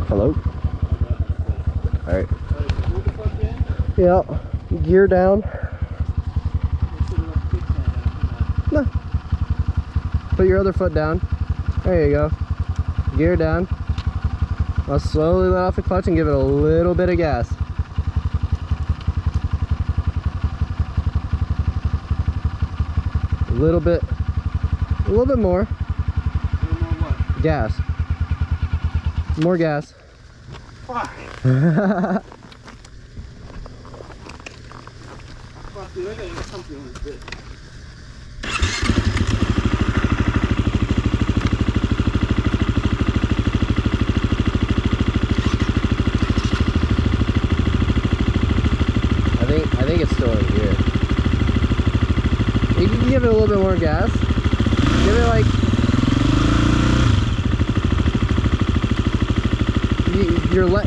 Hello? Alright. Yeah. Gear down. No. Put your other foot down. There you go. Gear down. I'll slowly let off the clutch and give it a little bit of gas. A little bit more. Gas. More gas. Fuck. Fuck, dude, I gotta get something on this bit. I think it's still in gear. You can give it a little bit more gas. Give it like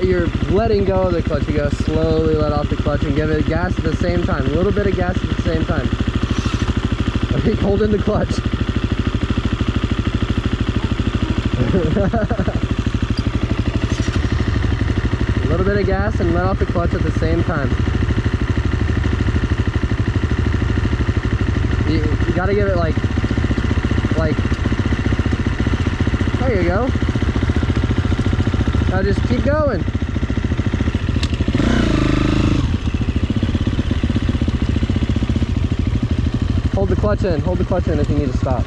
you're letting go of the clutch. You gotta slowly let off the clutch and give it gas at the same time. A little bit of gas at the same time. I think holding the clutch. A little bit of gas and let off the clutch at the same time. You gotta give it like, there you go. Now just keep going. Hold the clutch in if you need to stop.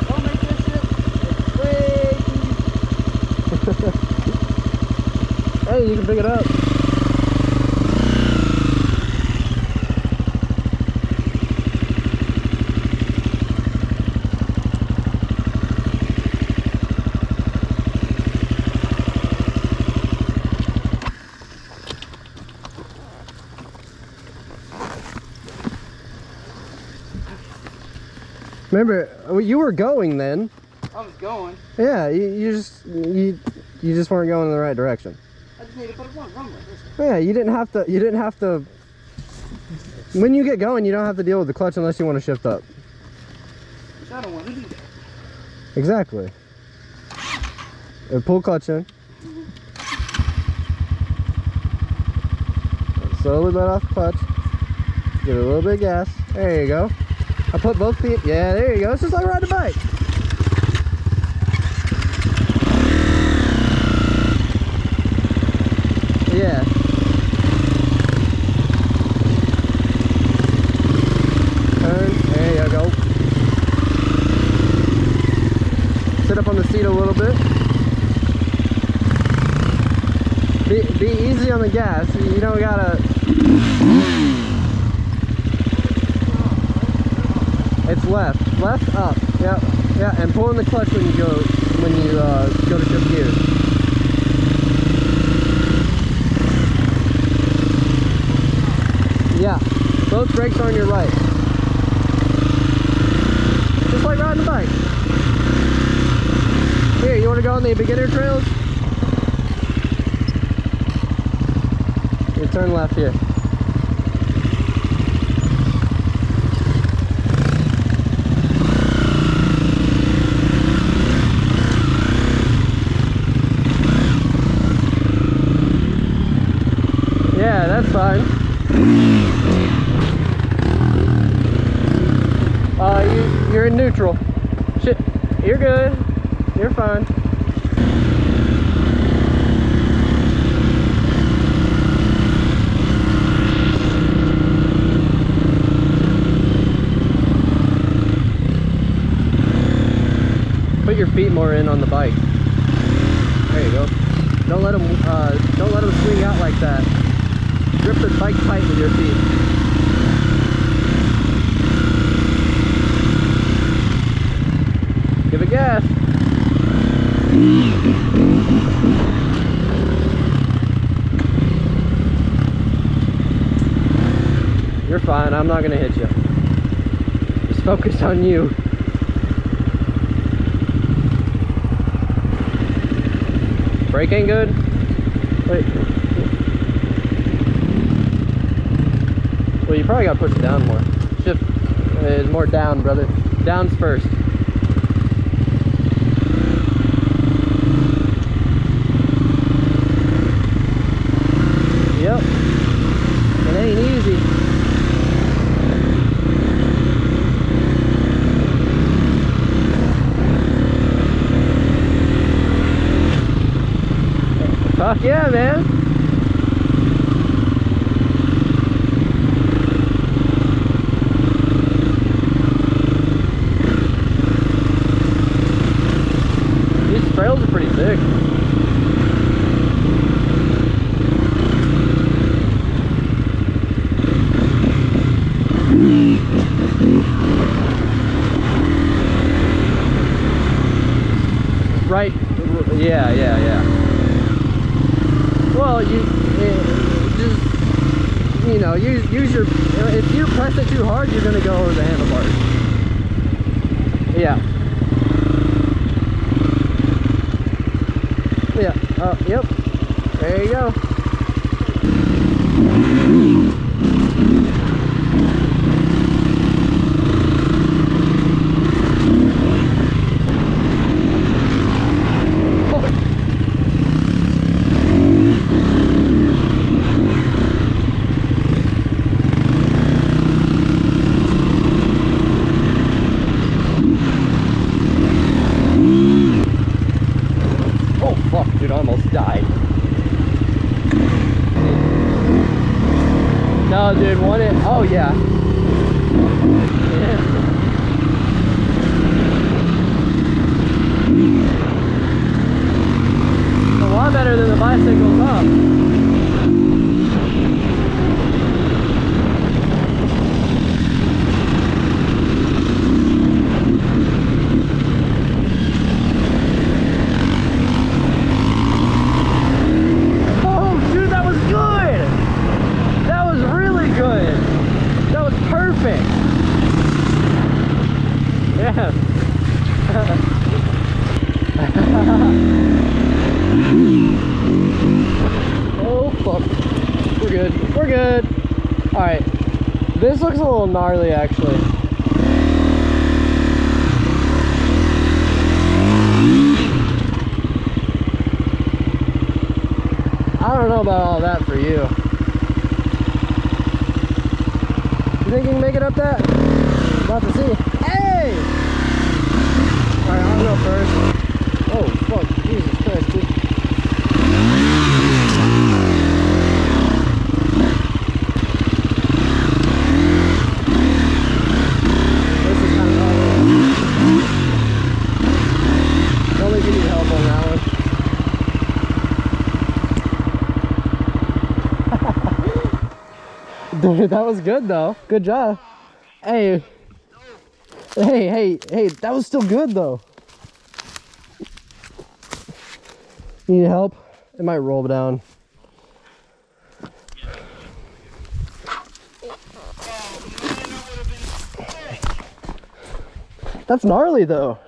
Don't make this shit way too... Hey, you can pick it up. Remember, you were going then. I was going. Yeah, you just weren't going in the right direction. I just need to put it on runway. Yeah, you didn't have to. When you get going, you don't have to deal with the clutch unless you want to shift up. I don't want to do that. Exactly. Pull clutch in. Slowly let off the clutch. Give it a little bit of gas. There you go. I put both feet. Yeah, there you go. It's just like riding a bike. Yeah. Turn. There you go. Sit up on the seat a little bit. Be easy on the gas. You don't gotta. It's left up. Yep. Yeah, and pull in the clutch when you go to shift gears. Yeah, both brakes are on your right. Just like riding a bike. Here, you want to go on the beginner trails? You turn left here. Yeah, that's fine. You're in neutral. Shit, you're good. You're fine. Put your feet more in on the bike. There you go. Don't let them swing out like that. Grip the bike tight with your feet. Give it gas. You're fine. I'm not gonna hit you. Just focus on you. Brake ain't good? Wait. Well, you probably gotta push it down more. Shift. It's more down, brother. Down's first. Yep. It ain't easy. Fuck yeah, man. These trails are pretty thick. Right, yeah. Well, you just, you know, use your, if you press it too hard, you're gonna go over the handlebars. Yeah. Yeah, oh, yep. There you go. Oh fuck, dude, I almost died. No, dude, oh yeah. Yeah. A lot better than the bicycles, huh? Perfect. Yeah. Oh fuck. We're good. We're good. All right. This looks a little gnarly, actually. I don't know about all that for you. You think you can make it up that? About to see. Hey! Alright, I'll go first. Oh, fuck. Jesus Christ, dude. This is kind of gnarly. Don't think you need help on that one. Dude, that was good though. Good job. Hey, that was still good though. You need help? It might roll down. That's gnarly though.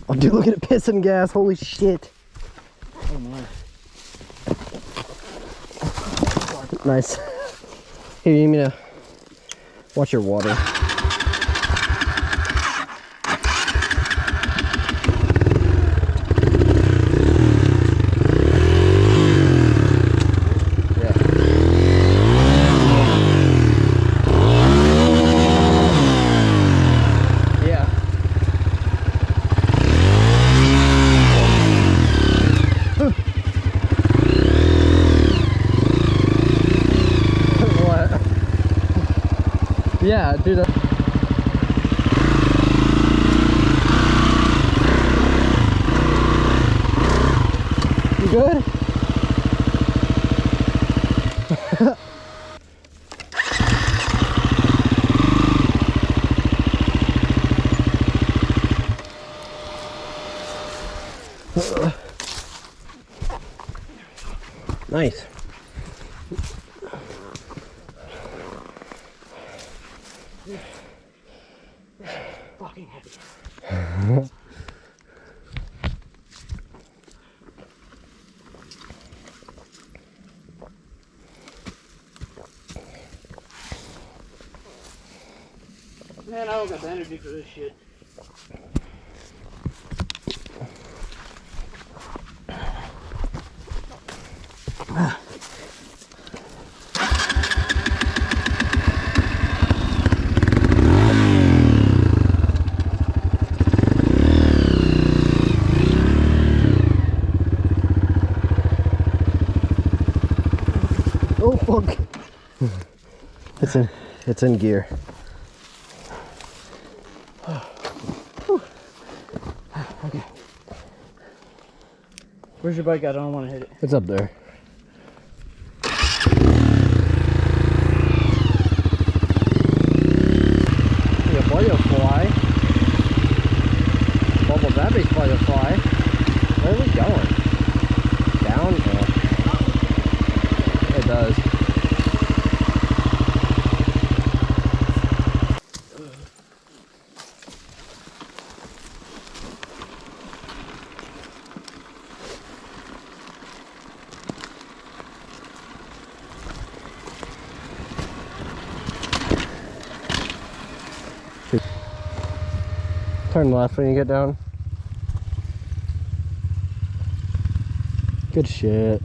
Oh dude, look at it pissing gas. Holy shit. Oh my. Nice. Here, you need me to watch your water. Yeah, dude. You good? Nice. Fucking heavy. Man, I don't got the energy for this shit. Oh fuck! It's in gear. Okay. Where's your bike at? I don't want to hit it. It's up there. Yeah, butterfly. Bubble Baby's butterfly. Where are we going? Down? Yeah. It does. Turn left when you get down. Good shit.